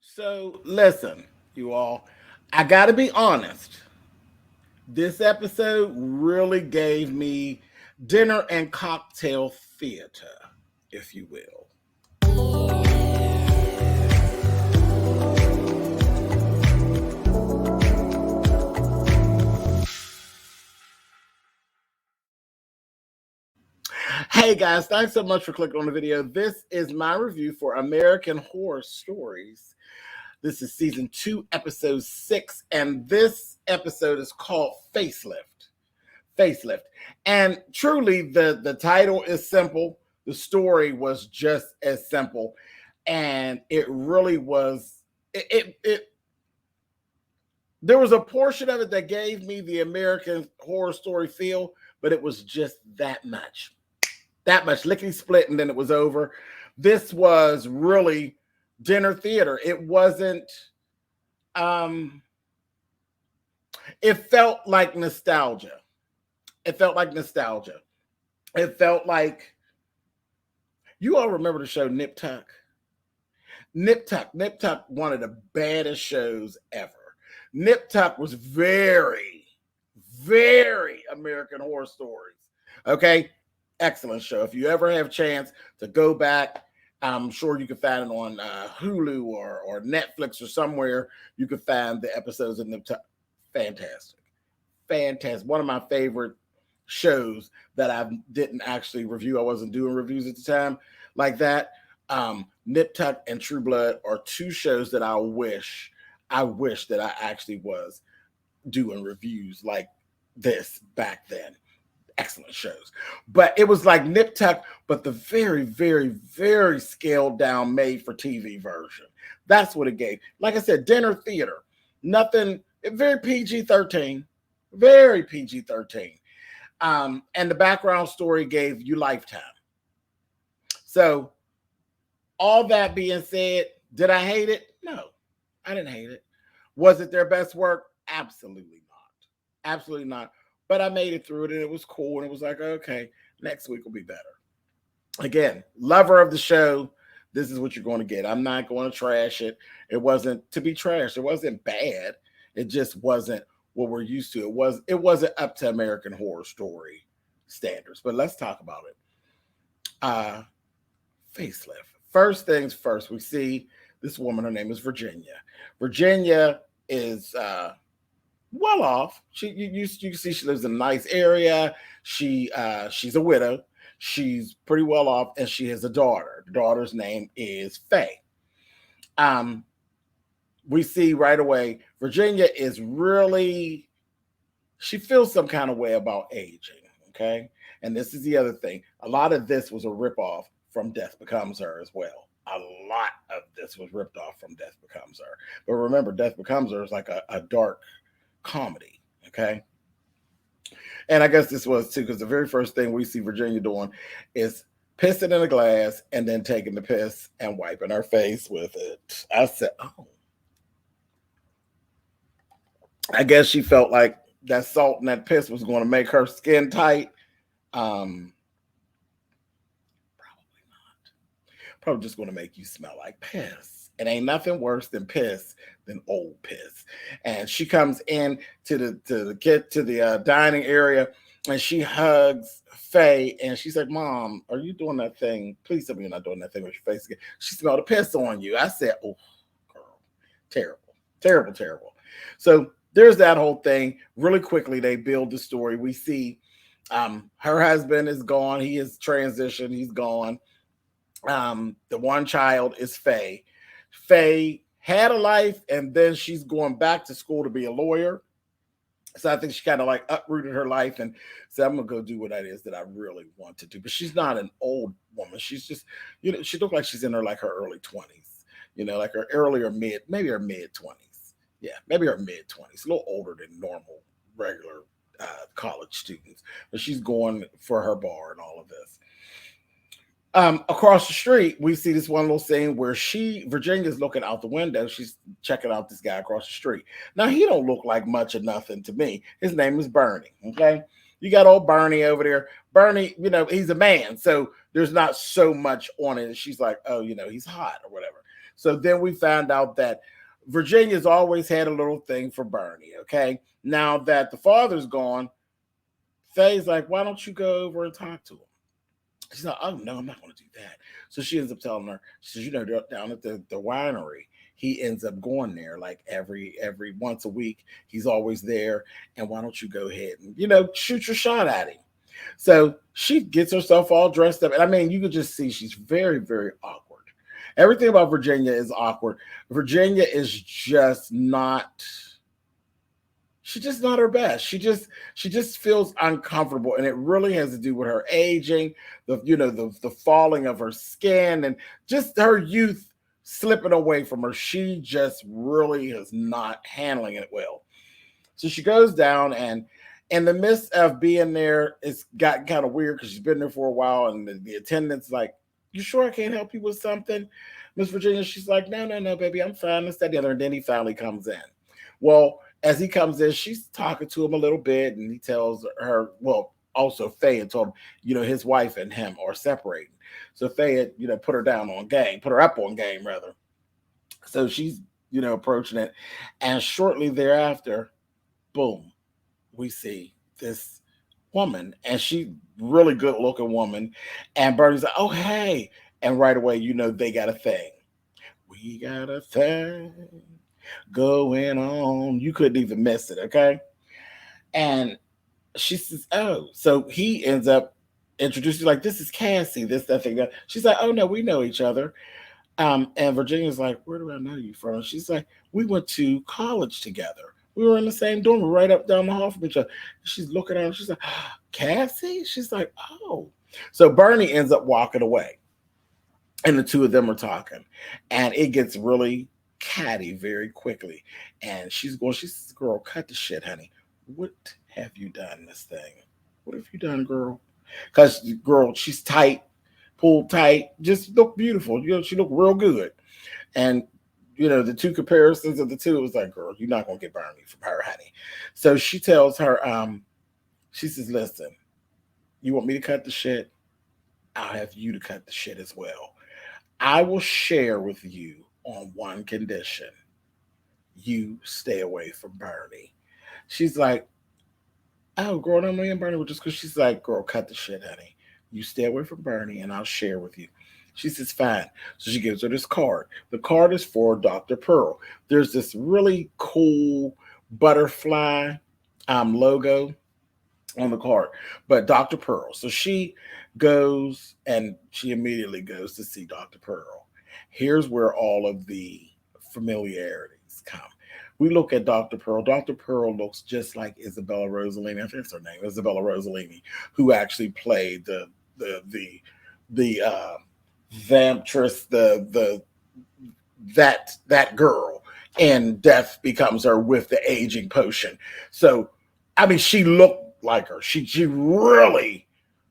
So listen, you all, I got to be honest. This episode really gave me dinner and cocktail theater, if you will. Hey guys, thanks so much for clicking on the video. This is my review for American Horror Stories. This is season 2, episode 6, and this episode is called Facelift. Facelift. And truly, the title is simple. The story was just as simple. And it really was, there was a portion of it that gave me the American Horror Story feel, but it was just that much. That much lickety split, and then it was over. This was really dinner theater. It wasn't, it felt like nostalgia. It felt like nostalgia. It felt like, you all remember the show Nip Tuck? Nip Tuck, one of the baddest shows ever. Nip Tuck was very, very American Horror Stories. Okay, excellent show. If you ever have a chance to go back, I'm sure you can find it on Hulu or Netflix or somewhere. You can find the episodes of Nip Tuck. Fantastic. Fantastic. One of my favorite shows that I didn't actually review. I wasn't doing reviews at the time like that. Nip Tuck and True Blood are two shows that I wish that I actually was doing reviews like this back then. Excellent shows. But it was like Nip Tuck, but the very, very, very scaled down made for TV version. That's what it gave. Like I said, dinner theater. Nothing, very PG-13. Very PG-13. And the background story gave you Lifetime. So, all that being said, did I hate it? No, I didn't hate it. Was it their best work? Absolutely not. Absolutely not. But I made it through it, and it was cool, and it was like, okay, next week will be better. Again, lover of the show, this is what you're going to get. I'm not going to trash it. It wasn't to be trashed. It wasn't bad. It just wasn't what we're used to. It wasn't up to American Horror Story standards. But let's talk about it. Facelift. First things first, we see this woman. Her name is Virginia. Virginia is well off. You see she lives in a nice area. She's a widow. She's pretty well off, and she has a daughter. The daughter's name is Faye. We see right away Virginia is really, she feels some kind of way about aging. Okay, and this is the other thing. A lot of this was a ripoff from Death Becomes Her as well. A lot of this was ripped off from Death Becomes Her. But remember, Death Becomes Her is like a dark comedy, okay? And I guess this was too, because the very first thing we see Virginia doing is pissing in a glass and then taking the piss and wiping her face with it. I said, oh. I guess she felt like that salt and that piss was going to make her skin tight. Probably just going to make you smell like piss. It ain't nothing worse than piss than old piss. And she comes in to the dining area, and she hugs Faye, and she's like, "Mom, are you doing that thing? Please tell me you're not doing that thing with your face again." She smelled a piss on you. I said, "Oh, girl, terrible, terrible, terrible." So there's that whole thing. Really quickly, they build the story. We see her husband is gone. He is transitioned. He's gone. The one child is Faye. Faye had a life, and then she's going back to school to be a lawyer. So I think she kind of like uprooted her life and said, I'm gonna go do what that is that I really want to do. But she's not an old woman. She's just, she looked like she's in her early 20s, like her early or mid, maybe her mid 20s. Yeah, maybe her mid 20s, a little older than normal, regular college students. But she's going for her bar and all of this. Across the street, we see this one little scene where Virginia's looking out the window. She's checking out this guy across the street. Now, he don't look like much of nothing to me. His name is Bernie, okay? You got old Bernie over there. Bernie, he's a man, so there's not so much on it. And she's like, oh, he's hot or whatever. So then we found out that Virginia's always had a little thing for Bernie. Okay. Now that the father's gone, Faye's like, why don't you go over and talk to him? She's like, oh no, I'm not going to do that. So she ends up telling her, she says, down at the winery, he ends up going there like every once a week. He's always there. And why don't you go ahead and, shoot your shot at him? So she gets herself all dressed up. And I mean, you could just see she's very, very awkward. Everything about Virginia is awkward. Virginia is just not, she's just not her best. She just feels uncomfortable. And it really has to do with her aging, the falling of her skin and just her youth slipping away from her. She just really is not handling it well. So she goes down, and in the midst of being there, it's gotten kind of weird because she's been there for a while, and the attendant's like, you sure I can't help you with something, Miss Virginia? She's like, no, baby, I'm fine. This, that, the other. And then he finally comes in. Well, as he comes in, she's talking to him a little bit, and he tells her, well, also Faye had told him, his wife and him are separating. So Faye had, put her up on game, rather. So she's, approaching it. And shortly thereafter, boom, we see this woman, and she really good looking woman. And Bernie's like, oh, hey. And right away, they got a thing. We got a thing going on. You couldn't even miss it, okay? And she says, oh, so he ends up introducing, like, this is Cassie, this, that, thing. That. She's like, oh, no, we know each other. And Virginia's like, where do I know you from? She's like, we went to college together. We were in the same dorm, right up down the hall from each other. She's looking at her. She's like, Cassie? She's like, oh. So Bernie ends up walking away. And the two of them are talking. And it gets really catty very quickly. And she says, girl, cut the shit, honey. What have you done this thing? What have you done, girl? Because, girl, she's tight, pulled tight, just look beautiful. She looked real good. And, the two comparisons of the two, it was like, girl, you're not going to get Bernie from her, honey. So she tells her, she says, listen, you want me to cut the shit? I'll have you to cut the shit as well. I will share with you on one condition. You stay away from Bernie. She's like, oh, girl, no, me and Bernie were just because she's like, girl, cut the shit, honey. You stay away from Bernie and I'll share with you. She says, fine. So she gives her this card. The card is for Dr. Pearl. There's this really cool butterfly logo on the card, but Dr. Pearl. So she goes and she immediately goes to see Dr. Pearl. Here's where all of the familiarities come. We look at Dr. Pearl. Dr. Pearl looks just like Isabella Rossellini. I think that's her name, Isabella Rossellini, who actually played the vamptress, that girl, and Death Becomes Her with the aging potion. So, I mean, she looked like her. She really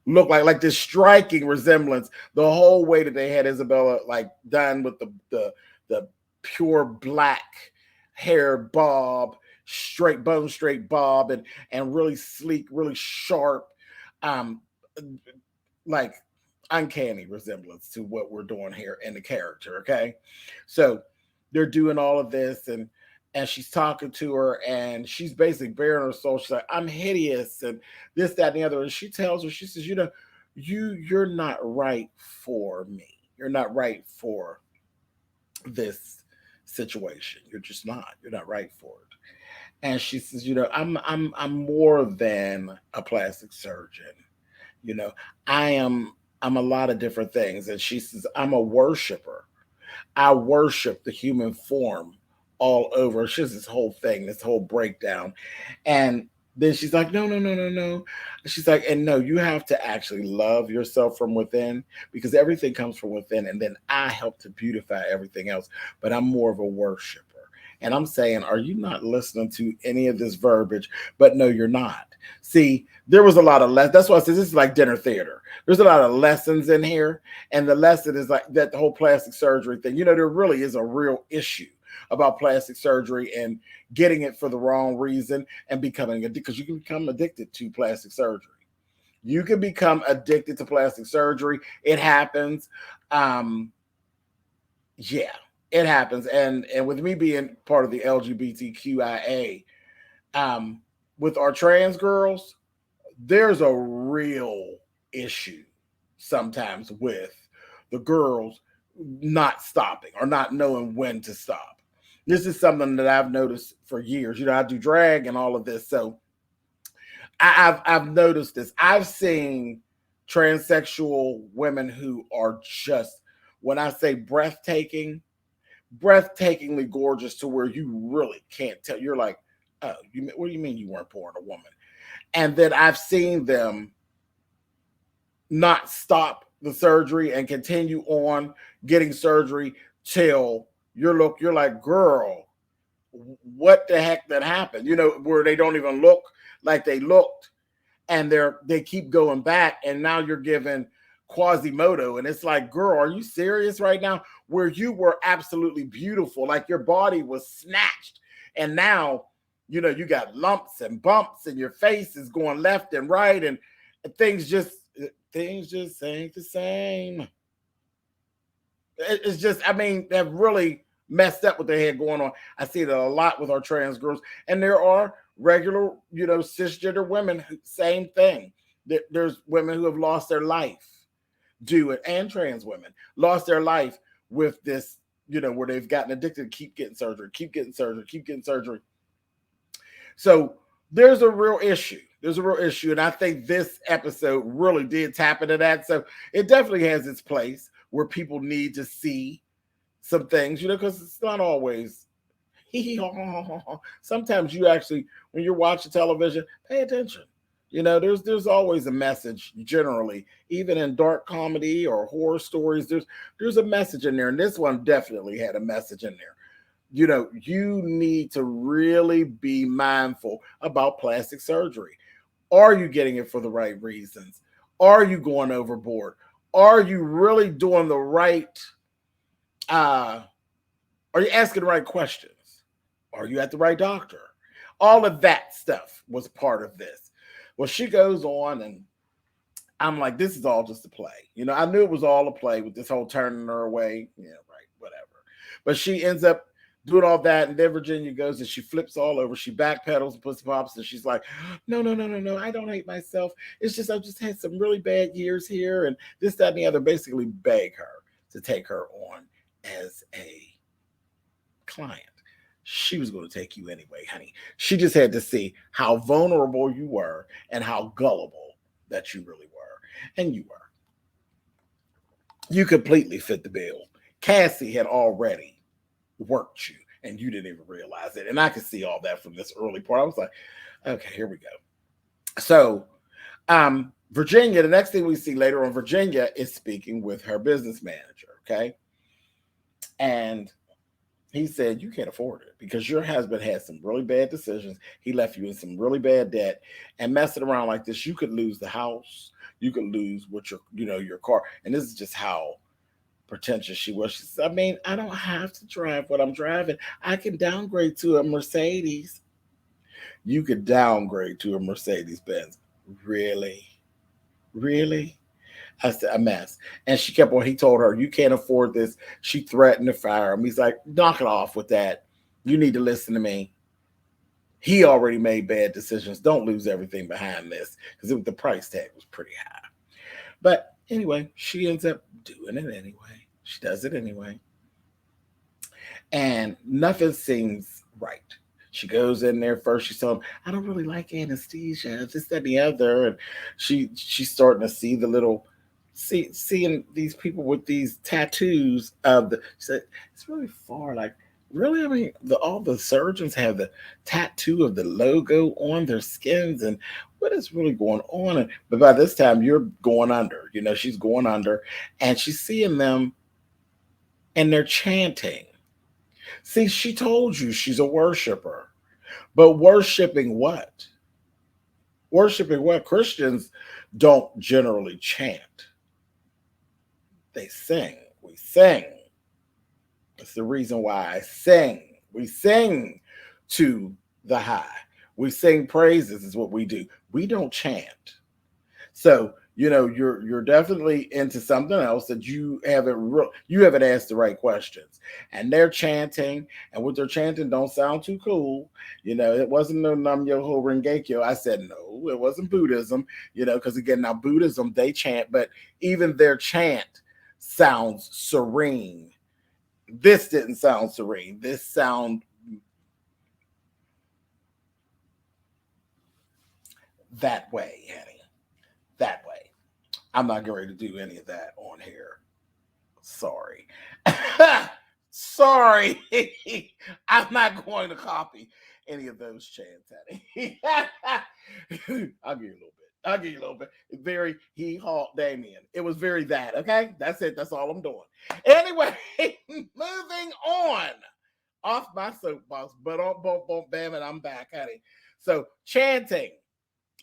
looked like this striking resemblance the whole way that they had Isabella like done with the pure black hair bob, straight bob, and really sleek, really sharp, like uncanny resemblance to what we're doing here in the character. Okay, so they're doing all of this, and she's talking to her, and she's basically bearing her soul. She's like, I'm hideous, and this, that, and the other. And she tells her, she says, you're not right for me. You're not right for this situation. You're just not. You're not right for it. And she says, I'm more than a plastic surgeon. I'm a lot of different things. And she says, I'm a worshiper. I worship the human form all over. It's just this whole thing, this whole breakdown. And then she's like, no. She's like, and no, you have to actually love yourself from within, because everything comes from within. And then I help to beautify everything else. But I'm more of a worshiper. And I'm saying, are you not listening to any of this verbiage? But no, you're not. See, there was a lot of that's why I said this is like dinner theater. There's a lot of lessons in here, and the lesson is like that the whole plastic surgery thing. There really is a real issue about plastic surgery and getting it for the wrong reason and becoming addicted, because you can become addicted to plastic surgery. You can become addicted to plastic surgery. It happens. Yeah, it happens. And with me being part of the LGBTQIA, with our trans girls, there's a real issue sometimes with the girls not stopping or not knowing when to stop. This is something that I've noticed for years. I do drag and all of this, so I've noticed this. I've seen transsexual women who are just, when I say breathtakingly gorgeous, to where you really can't tell. You're like, oh, what do you mean you weren't born a woman? And then I've seen them not stop the surgery and continue on getting surgery till you're like, girl, what the heck that happened? Where they don't even look like they looked, and they keep going back, and now you're given Quasimodo, and it's like, girl, are you serious right now? Where you were absolutely beautiful, like your body was snatched, and now you got lumps and bumps, and your face is going left and right, and things just ain't the same. It's just, they've really messed up what they had going on. I see that a lot with our trans girls, and there are regular, cisgender women, same thing. There's women who have lost their life do it, and trans women lost their life with this, where they've gotten addicted to keep getting surgery. So there's a real issue. And I think this episode really did tap into that. So it definitely has its place where people need to see some things, because it's not always sometimes you actually, when you're watching television, pay attention. There's always a message, generally, even in dark comedy or horror stories. There's a message in there, and this one definitely had a message in there. You need to really be mindful about plastic surgery. Are you getting it for the right reasons? Are you going overboard? Are you really doing the right? Are you asking the right questions? Are you at the right doctor? All of that stuff was part of this. Well, she goes on, and I'm like, this is all just a play. I knew it was all a play with this whole turning her away. Yeah, right, whatever. But she ends up doing all that, and then Virginia goes and she flips all over. She backpedals and pussy pops, and she's like, no, I don't hate myself. It's just, I've just had some really bad years here, and this, that, and the other. Basically beg her to take her on as a client. She was going to take you anyway, honey. She just had to see how vulnerable you were and how gullible that you really were. And you were. You completely fit the bill. Cassie had already worked you, and you didn't even realize it. And I could see all that from this early part. I was like, okay, here we go. So Virginia, the next thing we see later on, Virginia is speaking with her business manager, okay? And he said, you can't afford it because your husband had some really bad decisions. He left you in some really bad debt, and messing around like this, you could lose the house. You could lose what your car. And this is just how pretentious she was. She said, I don't have to drive what I'm driving. I can downgrade to a Mercedes. You could downgrade to a Mercedes Benz. Really? I said, a mess. And she kept on, he told her, you can't afford this. She threatened to fire him. He's like, knock it off with that. You need to listen to me. He already made bad decisions. Don't lose everything behind this, because the price tag was pretty high. But anyway, she ends up doing it anyway. She does it anyway. And nothing seems right. She goes in there first. She's telling him, I don't really like anesthesia, this, that, and the other. And she's starting to see the little, seeing these people with these tattoos of she said, it's really far. Like, really? All the surgeons have the tattoo of the logo on their skins, and what is really going on? But by this time, you're going under. She's going under, and she's seeing them, and they're chanting. See, she told you she's a worshiper. But worshiping what? Worshiping what? Christians don't generally chant. They sing. We sing. That's the reason why I sing. We sing to the high. We sing praises is what we do. We don't chant. So, you're definitely into something else that you haven't asked the right questions. And they're chanting, and what they're chanting don't sound too cool. It wasn't no Nam Yoho Rengekyo. I said no, it wasn't Buddhism, because again, now Buddhism, they chant, but even their chant sounds serene. This didn't sound serene. This sound that way, honey. That way. I'm not going to do any of that on here. Sorry. Sorry. I'm not going to copy any of those chants, honey. I'll give you a little bit. I'll give you a little bit. Very he haw Damien. It was very that. Okay. That's it. That's all I'm doing. Anyway, moving on. Off my soapbox, but on boom, boom, bam, and I'm back, honey. So chanting,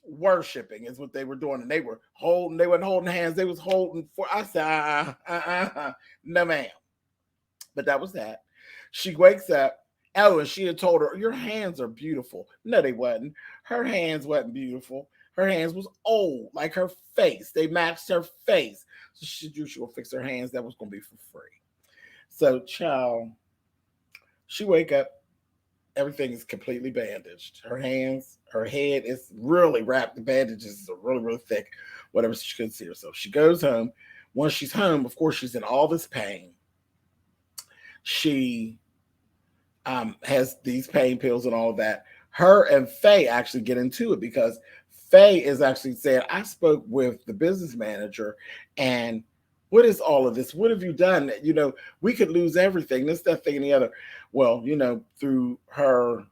worshiping is what they were doing, and they weren't holding hands. They was holding for. I said, no, ma'am. But that was that. She wakes up. Oh, and she had told her, your hands are beautiful. No, they wasn't. Her hands wasn't beautiful. Her hands was old, like her face. They matched her face. So she will fix her hands. That was going to be for free. So, child, she wake up. Everything is completely bandaged. Her hands, her head is really wrapped. The bandages are really, really thick, whatever, so she couldn't see herself. She goes home. Once she's home, of course, she's in all this pain. She has these pain pills and all of that. Her and Faye actually get into it because Faye is actually saying, I spoke with the business manager, and what is all of this? What have you done? We could lose everything, this, that, thing, and the other. Well, through her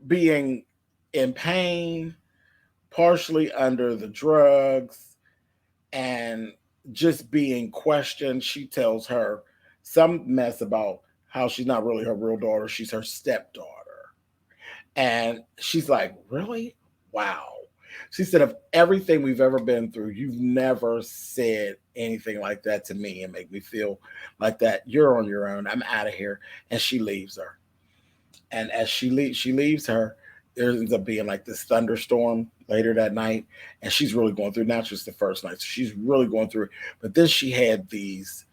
being in pain, partially under the drugs, and just being questioned, she tells her some mess about how she's not really her real daughter. She's her stepdaughter. And she's like, really? Wow. She said, of everything we've ever been through, you've never said anything like that to me and make me feel like that. You're on your own. I'm out of here. And she leaves her. And as she leaves her, there ends up being like this thunderstorm later that night. And she's really going through, not just the first night. So she's really going through it. But then she had these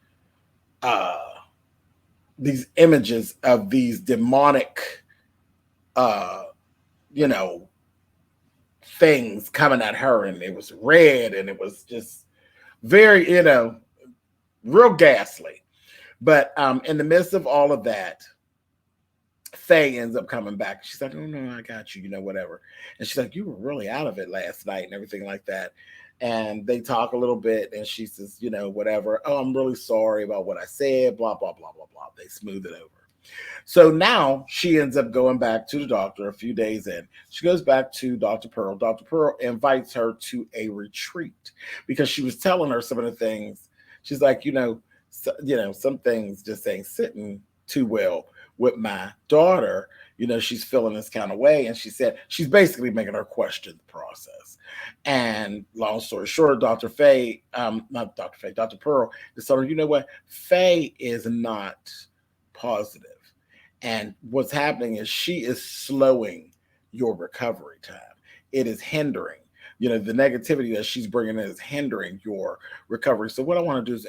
images of these demonic, things coming at her, and it was red, and it was just very, real ghastly. But in the midst of all of that, Faye ends up coming back. She's like, oh no, I got you, whatever. And she's like, you were really out of it last night and everything like that. And they talk a little bit, and she says, whatever. Oh, I'm really sorry about what I said, blah, blah, blah, blah, blah. They smooth it over. So now she ends up going back to the doctor a few days in. She goes back to Dr. Pearl. Dr. Pearl invites her to a retreat because she was telling her some of the things. She's like, some things just ain't sitting too well with my daughter. She's feeling this kind of way. And she said she's basically making her question the process. And long story short, Dr. Pearl is telling her, you know what? Faye is not positive. And what's happening is she is slowing your recovery time. It is hindering, the negativity that she's bringing in is hindering your recovery. So what I want to do is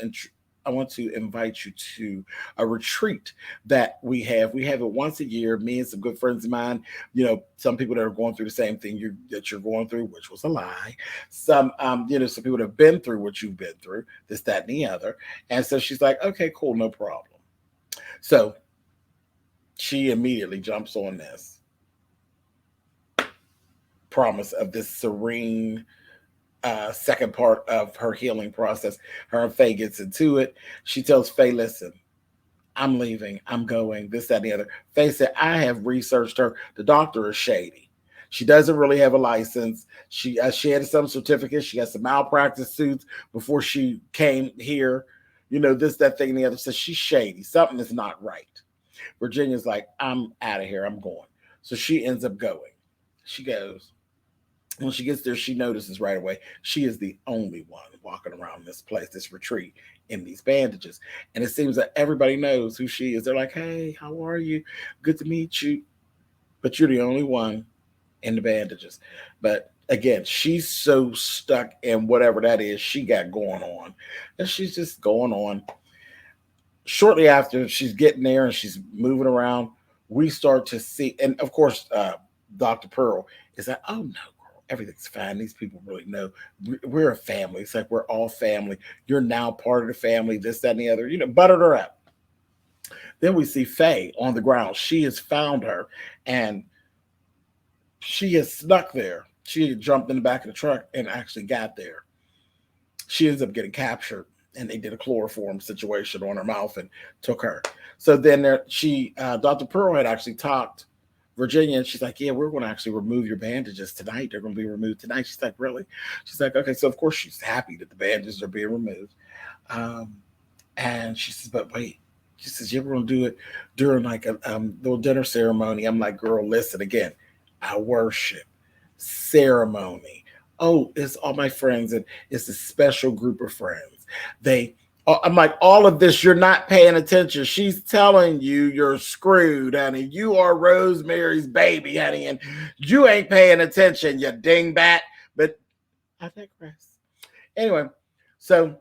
I want to invite you to a retreat that we have. We have it once a year. Me and some good friends of mine, some people that are going through the same thing that you're going through, which was a lie. Some people that have been through what you've been through, this, that, and the other. And so she's like, okay, cool, no problem. So she immediately jumps on this promise of this serene second part of her healing process. Her and Faye gets into it. She tells Faye, listen, I'm leaving. I'm going, this, that, and the other. Faye said, I have researched her. The doctor is shady. She doesn't really have a license. She had some certificates. She got some malpractice suits before she came here. this, that thing, and the other. Says she's shady. Something is not right. Virginia's like, I'm out of here. I'm going. So she ends up going. She goes. When she gets there, she notices right away she is the only one walking around this place, this retreat, in these bandages. And it seems that everybody knows who she is. They're like, hey, how are you? Good to meet you. But you're the only one in the bandages. But again, she's so stuck in whatever that is she got going on. And she's just going on. Shortly after she's getting there and she's moving around, we start to see, and of course, Dr. Pearl is like, oh no, everything's fine. These people really know we're a family. It's like we're all family. You're now part of the family, this, that, and the other, buttered her up. Then we see Faye on the ground. She has found her and she has snuck there. She had jumped in the back of the truck and actually got there. She ends up getting captured and they did a chloroform situation on her mouth and took her. So then Dr. Pearl had actually talked Virginia, and she's like, yeah, we're going to actually remove your bandages tonight. They're going to be removed tonight. She's like, really? She's like, okay. So of course she's happy that the bandages are being removed. And she says, but wait, she says, you're going to do it during like a little dinner ceremony. I'm like, girl, listen again. I worship ceremony. Oh, it's all my friends, and it's a special group of friends. I'm like, all of this, you're not paying attention. She's telling you you're screwed, honey. You are Rosemary's baby, honey, and you ain't paying attention, you dingbat. But I digress. Anyway, so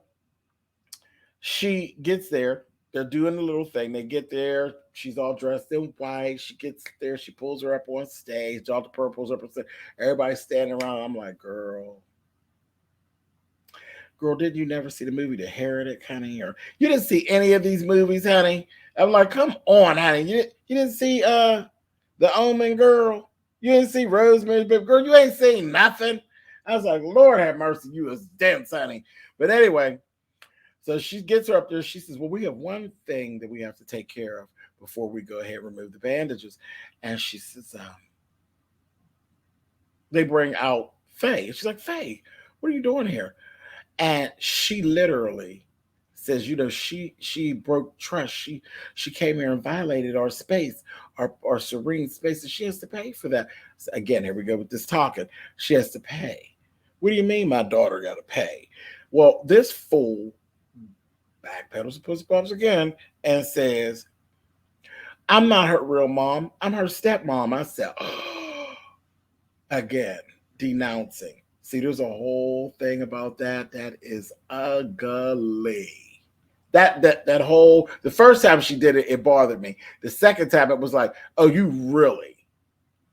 she gets there. They're doing the little thing. They get there. She's all dressed in white. She gets there. She pulls her up on stage. Dr. Pearl pulls her up on stage. Everybody's standing around. I'm like, girl, did you never see the movie The Heretic, honey? Or you didn't see any of these movies, honey? I'm like, come on, honey. You didn't see The Omen, girl? You didn't see Rosemary's Baby? Girl, you ain't seen nothing? I was like, Lord have mercy, you was dense, honey. But anyway, so she gets her up there. She says, well, we have one thing that we have to take care of before we go ahead and remove the bandages. And she says, they bring out Faye. She's like, Faye, what are you doing here? And she literally says, she broke trust. She came here and violated our space, our serene space, and she has to pay for that. So again, here we go with this talking. She has to pay. What do you mean my daughter got to pay? Well, this fool backpedals and puts bumps again and says, I'm not her real mom. I'm her stepmom. I said, oh, again, denouncing. See, there's a whole thing about that. That is ugly. That whole, the first time she did it, it bothered me. The second time it was like, oh, you really?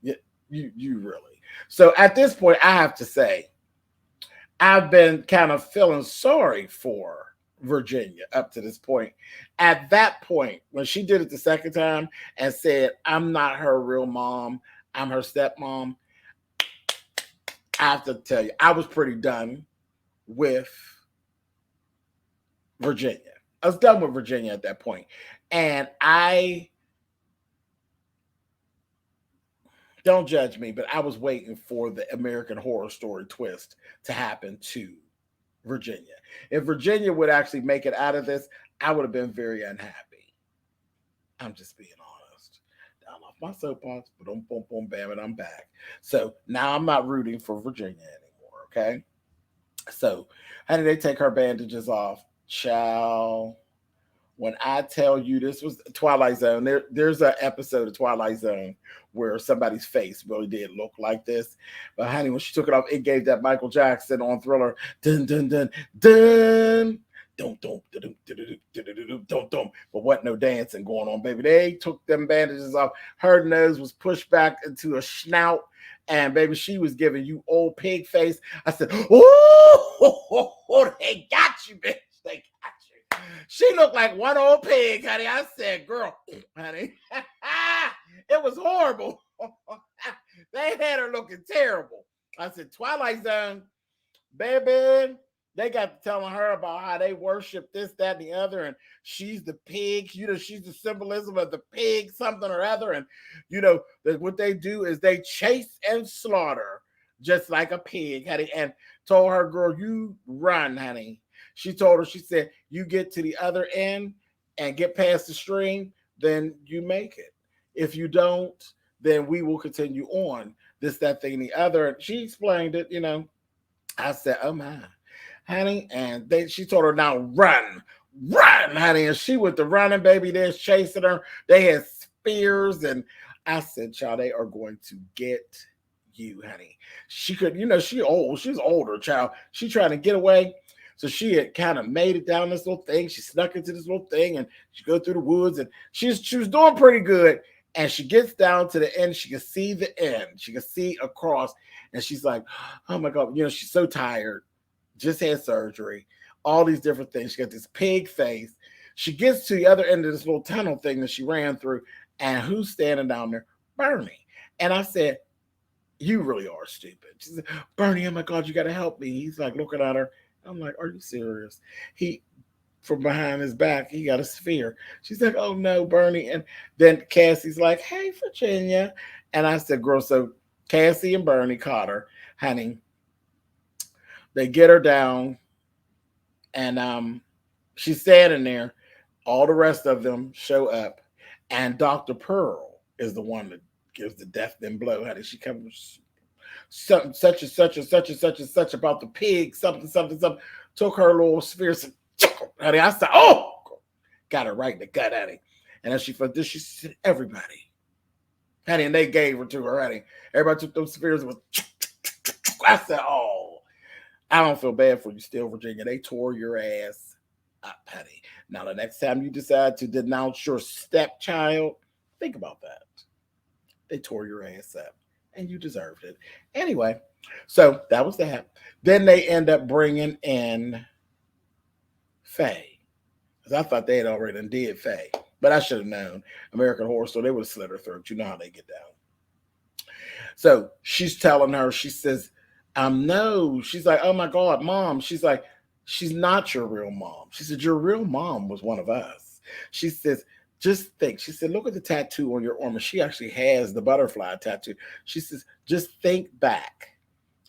You really? So at this point, I have to say, I've been kind of feeling sorry for Virginia up to this point. At that point, when she did it the second time and said, I'm not her real mom, I'm her stepmom, I have to tell you, I was pretty done with Virginia. I was done with Virginia at that point. And don't judge me, but I was waiting for the American Horror Story twist to happen to Virginia. If Virginia would actually make it out of this, I would have been very unhappy. I'm just being honest. Down off my soapbox, boom, boom, boom, bam, and I'm back. So now I'm not rooting for Virginia anymore, okay? So, how did they take her bandages off? Child, when I tell you this was Twilight Zone, there's an episode of Twilight Zone where somebody's face really did look like this. But honey, when she took it off, it gave that Michael Jackson on Thriller, dun dun dun dun. Don't. But wasn't no dancing going on, baby. They took them bandages off. Her nose was pushed back into a snout, and baby, she was giving you old pig face. I said, oh, they got you, bitch. They got you. She looked like one old pig, honey. I said, girl, honey, it was horrible. They had her looking terrible. I said, Twilight Zone, baby. They got to telling her about how they worship this, that, and the other, and she's the pig. She's the symbolism of the pig, something or other. And what they do is they chase and slaughter just like a pig, honey. And told her, girl, you run, honey. She told her, she said, you get to the other end and get past the stream, then you make it. If you don't, then we will continue on. This, that, thing, the other. And she explained it, you know. I said, oh my, honey. And she told her, now run, honey. And she went to running, baby. They're chasing her. They had spears. And I said, child, they are going to get you, honey. She could, you know, she's older, child. She trying to get away. So she had kind of made it down this little thing. She snuck into this little thing and she go through the woods and she was doing pretty good. And she gets down to the end. She can see the end. She can see across. And she's like, oh my God, you know, she's so tired. Just had surgery. All these different things. She got this pig face. She gets to the other end of this little tunnel thing that she ran through. And who's standing down there? Bernie. And I said, you really are stupid. She said, Bernie, oh my God, you got to help me. He's like looking at her. I'm like, are you serious? He, from behind his back, he got a sphere. She's like, oh no, Bernie. And then Cassie's like, hey, Virginia. And I said, girl, so Cassie and Bernie caught her, honey. They get her down, and she's standing there. All the rest of them show up, and Dr. Pearl is the one that gives the death then blow, honey. She comes something such and such and such and such and such about the pig, something. Took her little sphere, honey. I said, oh, got her right in the gut, honey. And as she felt this, she said, everybody, honey, and they gave her to her, honey. Everybody took those spheres and was, I said, oh, I don't feel bad for you still, Virginia. They tore your ass up, honey. Now, the next time you decide to denounce your stepchild, think about that. They tore your ass up. And you deserved it. Anyway, so that was that. Then they end up bringing in Faye. Because I thought they had already done did Faye. But I should have known. American Horror Story, they would have slit her throat. You know how they get down. So she's telling her, she says, no. She's like, oh my God, Mom. She's like, she's not your real mom. She said, your real mom was one of us. She says, just think. She said, look at the tattoo on your arm. And she actually has the butterfly tattoo. She says, just think back.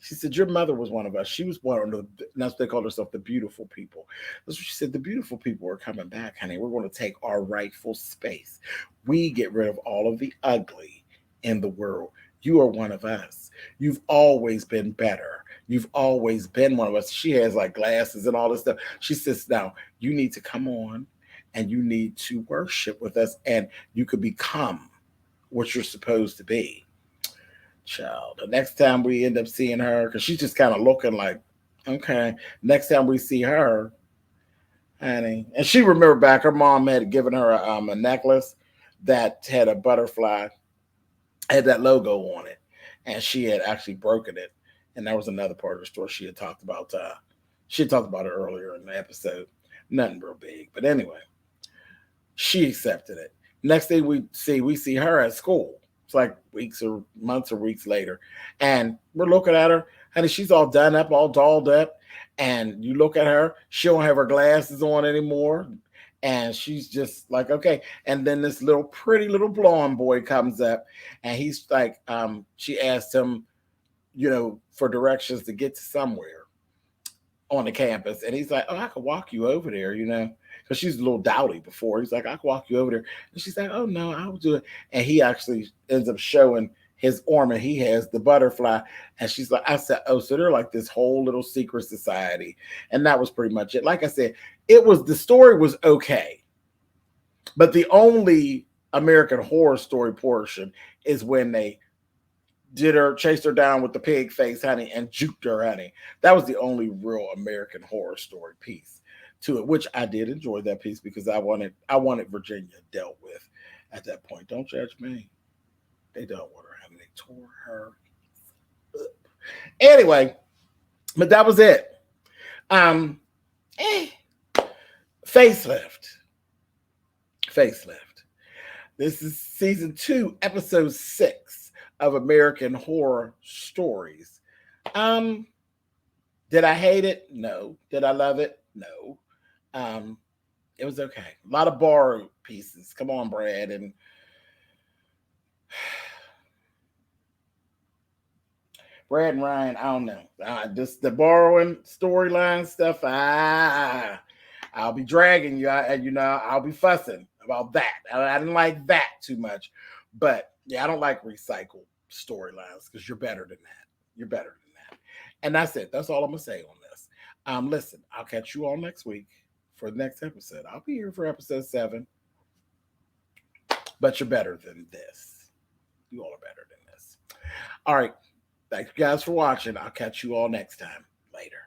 She said, your mother was one of us. She was one of the, that's what they called herself, the beautiful people. That's what she said. The beautiful people are coming back, honey. We're going to take our rightful space. We get rid of all of the ugly in the world. You are one of us. You've always been better. You've always been one of us. She has like glasses and all this stuff. She says, now you need to come on. And you need to worship with us, and you could become what you're supposed to be. Child, the next time we end up seeing her, because she's just kind of looking like, okay, next time we see her, honey, and she remembered back, her mom had given her a necklace that had a butterfly, had that logo on it, and she had actually broken it. And that was another part of the story she had talked about. She had talked about it earlier in the episode. Nothing real big, but anyway. She accepted it. Next thing we see her at school. It's like weeks or months or weeks later. And we're looking at her. Honey, she's all done up, all dolled up. And you look at her, she don't have her glasses on anymore. And she's just like, okay. And then this little pretty little blonde boy comes up. And he's like, she asked him, you know, for directions to get to somewhere on the campus. And he's like, oh, I could walk you over there, you know. Because she's a little dowdy before. He's like, I can walk you over there. And she's like, oh, no, I'll do it. And he actually ends up showing his arm, and he has the butterfly. And she's like, I said, oh, so they're like this whole little secret society. And that was pretty much it. Like I said, the story was okay. But the only American Horror Story portion is when they chased her down with the pig face, honey, and juked her, honey. That was the only real American Horror Story piece to it, which I did enjoy that piece because I wanted Virginia dealt with at that point. Don't judge me. They dealt with her, honey. They tore her up. Anyway, but that was it. Facelift. This is season 2, episode 6 of American Horror Stories. Did I hate it? No. Did I love it? No. It was okay. A lot of borrowed pieces. Come on, Brad. And Brad and Ryan, I don't know. Just the borrowing storyline stuff. I'll be dragging you. I'll be fussing about that. I didn't like that too much, but yeah, I don't like recycled storylines because you're better than that. You're better than that. And that's it. That's all I'm gonna say on this. Listen, I'll catch you all next week for the next episode. I'll be here for episode 7. But you're better than this. You all are better than this. All right. Thank you guys for watching. I'll catch you all next time. Later.